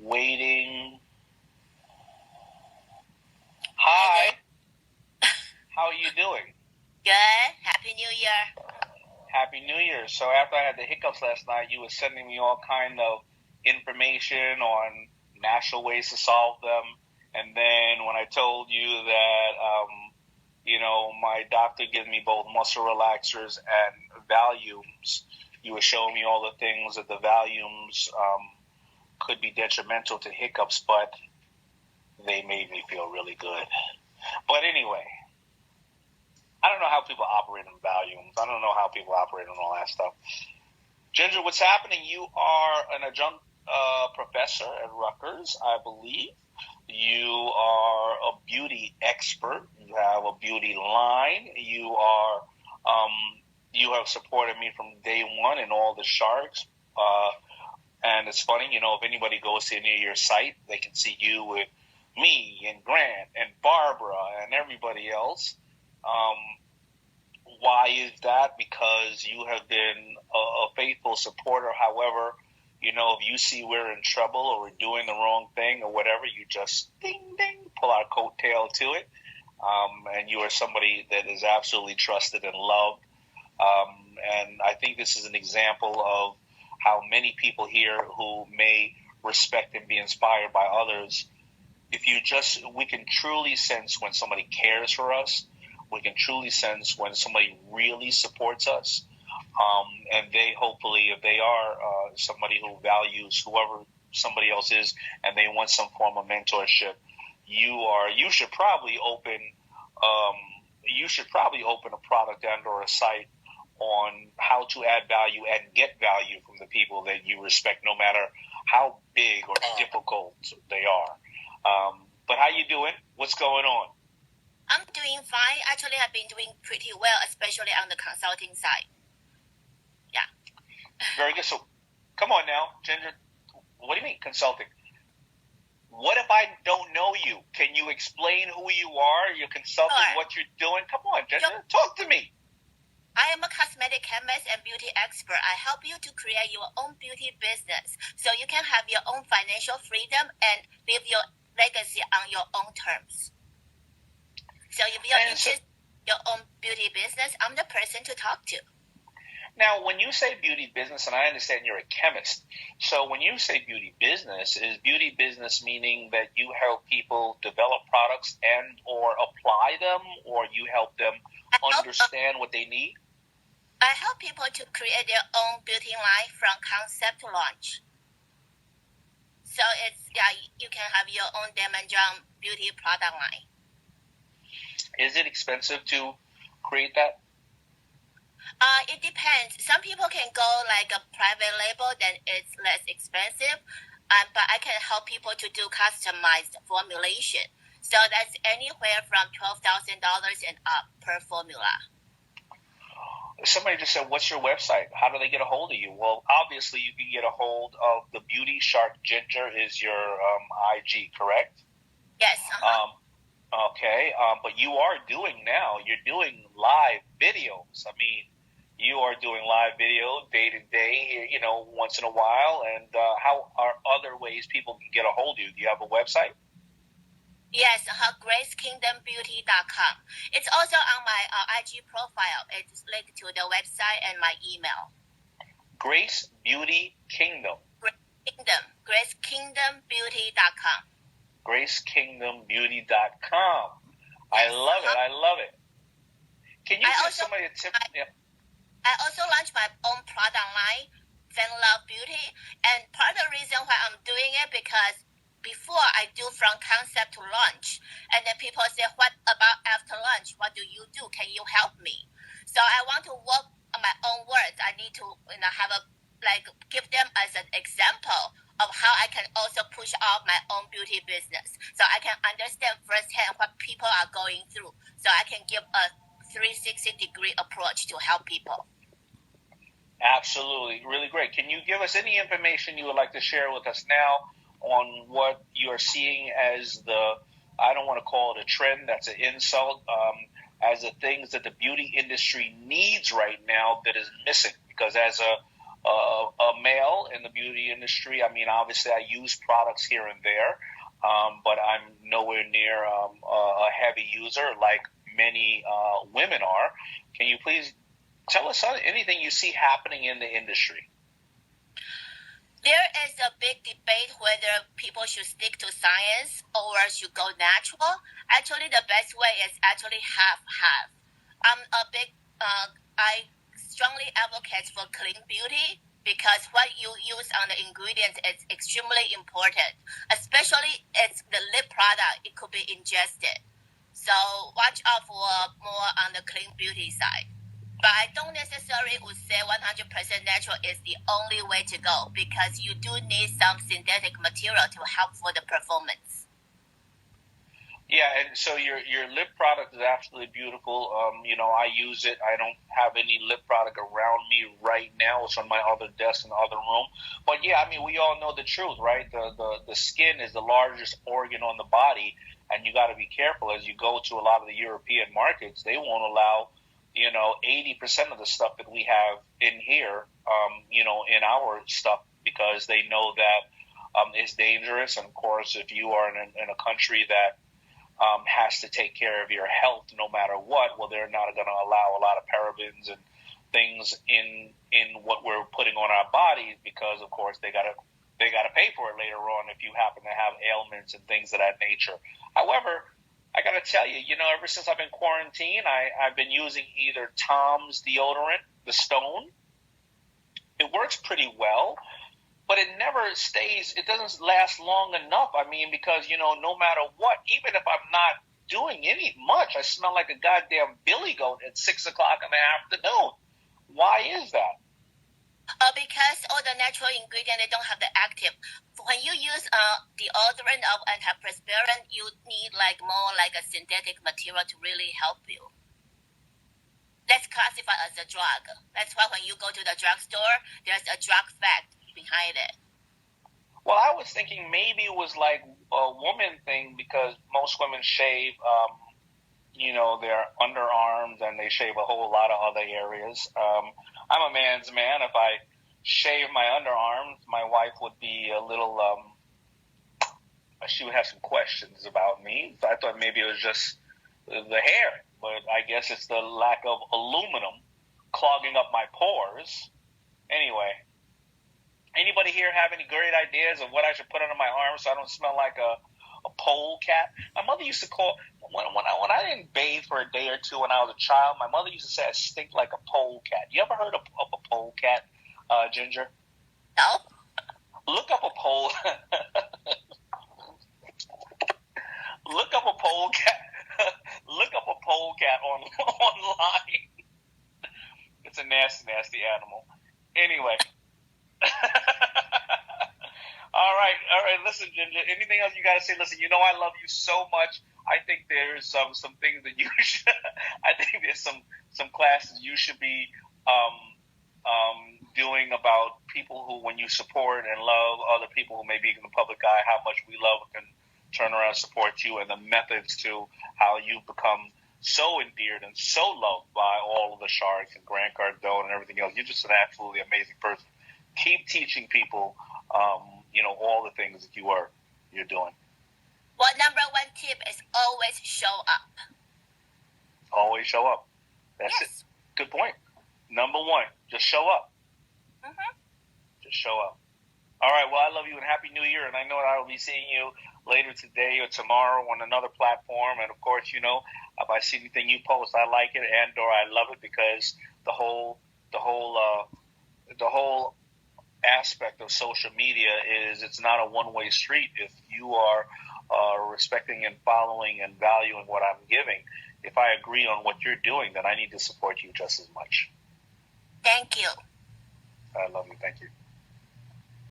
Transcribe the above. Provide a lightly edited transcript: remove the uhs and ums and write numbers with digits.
Waiting. Hi. How are you doing? Good. Happy New Year. Happy New Year. So after I had the hiccups last night, you were sending me all kind of information on natural ways to solve them. And then when I told you that, my doctor gives me both muscle relaxers and Valiums, you were showing me all the things that the Valiums could be detrimental to hiccups, but they made me feel really good. But anyway, I don't know how people operate on Valiums. I don't know how people operate on all that stuff. Ginger, what's happening? You are an adjunct professor at Rutgers, I believe. You are a beauty expert. You have a beauty line. You have supported me from day one in all the sharks. And it's funny, if anybody goes to any of your site, they can see you with me and Grant and Barbara and everybody else. Why is that? Because you have been a faithful supporter. However, if you see we're in trouble or we're doing the wrong thing or whatever, you just ding, ding, pull our coattail to it. And you are somebody that is absolutely trusted and loved. And I think this is an example of how many people here who may respect and be inspired by others, we can truly sense when somebody cares for us. We can truly sense when somebody really supports us. And they hopefully, if they are somebody who values whoever somebody else is and they want some form of mentorship, you should probably open a product and or a site on how to add value and get value from the people that you respect, no matter how big or difficult they are. But how you doing? What's going on? I'm doing fine. Actually, I've been doing pretty well, especially on the consulting side. Yeah. Very good. So, come on now, Ginger. What do you mean consulting? What if I don't know you? Can you explain who you are, your consulting, Sure. what you're doing? Come on, Ginger. Talk to me. I am a cosmetic chemist and beauty expert. I help you to create your own beauty business so you can have your own financial freedom and live your legacy on your own terms. So if you're interested in your own beauty business, I'm the person to talk to. Now, when you say beauty business, and I understand you're a chemist, so when you say beauty business, is beauty business meaning that you help people develop products and or apply them, or you help them understand what they need? I help people to create their own beauty line from concept to launch. So you can have your own Daymond John beauty product line. Is it expensive to create that? It depends. Some people can go like a private label, then it's less expensive. But I can help people to do customized formulation. So that's anywhere from $12,000 and up per formula. Somebody just said, what's your website? How do they get a hold of you? Well, obviously you can get a hold of the Beauty Shark. Ginger is your IG, correct? Yes. Okay. But you're doing live videos. I mean, you are doing live video day to day, once in a while. And how are other ways people can get a hold of you? Do you have a website? Yes, GraceKingdomBeauty.com. It's also on my IG profile. It's linked to the website and my email. Grace Beauty Kingdom. GraceKingdomBeauty.com. GraceKingdomBeauty.com. I love it. Can you give somebody a tip? I also launched my own product line, Fan Love Beauty. And part of the reason why I'm doing it because before I do from concept to launch, and then people say, what about after launch? What do you do? Can you help me? So I want to work on my own words. I need to give them as an example of how I can also push out my own beauty business. So I can understand firsthand what people are going through. So I can give a 360-degree approach to help people. Absolutely. Really great. Can you give us any information you would like to share with us now on what you're seeing as I don't want to call it a trend, that's an insult, as the things that the beauty industry needs right now that is missing? Because as a a male in the beauty industry. I mean, obviously, I use products here and there, but I'm nowhere near a heavy user like many women are. Can you please tell us anything you see happening in the industry? There is a big debate whether people should stick to science or should go natural. Actually, the best way is actually half-half. I strongly advocate for clean beauty because what you use on the ingredients is extremely important. Especially it's the lip product, it could be ingested. So watch out for more on the clean beauty side. But I don't necessarily would say 100% natural is the only way to go because you do need some synthetic material to help for the performance. Yeah, and so your lip product is absolutely beautiful. I use it. I don't have any lip product around me right now. It's on my other desk in the other room. But yeah, I mean, we all know the truth, right? The skin is the largest organ on the body, and you got to be careful as you go to a lot of the European markets. They won't allow 80% of the stuff that we have in here, in our stuff because they know that it's dangerous. And of course, if you are in a country that has to take care of your health no matter what, well, they're not going to allow a lot of parabens and things in what we're putting on our bodies because, of course, they got to pay for it later on if you happen to have ailments and things of that nature. However, I got to tell you, ever since I've been quarantined, I've been using either Tom's deodorant, the Stone. It works pretty well, but it never stays. It doesn't last long enough. I mean, because, no matter what, even if I'm not doing any much, I smell like a goddamn billy goat at 6 o'clock in the afternoon. Why is that? Because all the natural ingredients, they don't have the active. When you use deodorant of antiperspirant, you need more like a synthetic material to really help you. That's classified as a drug. That's why when you go to the drugstore, there's a drug fact behind it. Well, I was thinking maybe it was like a woman thing because most women shave, their underarms and they shave a whole lot of other areas. I'm a man's man. If I shave my underarms, my wife would be a little, she would have some questions about me. So I thought maybe it was just the hair, but I guess it's the lack of aluminum clogging up my pores. Anyway, anybody here have any great ideas of what I should put under my arms so I don't smell like a polecat? My mother used to call, when I didn't bathe for a day or two when I was a child, my mother used to say I stink like a polecat. You ever heard of a polecat, Ginger? No. Look up a pole. Look up a polecat. Look up a polecat online. It's a nasty, nasty animal. Anyway. All right. Listen, Ginger. Anything else you got to say? Listen, I love you so much. I think there's some things that you should. I think there's some classes you should be doing about people who, when you support and love other people who may be in the public eye, how much we love and turn around and support you, and the methods to how you've become so endeared and so loved by all of the sharks and Grant Cardone and everything else. You're just an absolutely amazing person. Keep teaching people, all the things that you're doing. Well, number one tip is always show up. Always show up. That's yes. It. Good point. Number one, just show up. Mm-hmm. Just show up. All right. Well, I love you and Happy New Year. And I know that I will be seeing you later today or tomorrow on another platform. And of course, if I see anything you post, I like it and/or I love it because the whole aspect of social media is it's not a one-way street. If you are respecting and following and valuing what I'm giving, if I agree on what you're doing, then I need to support you just as much. Thank you. I love you. Thank you.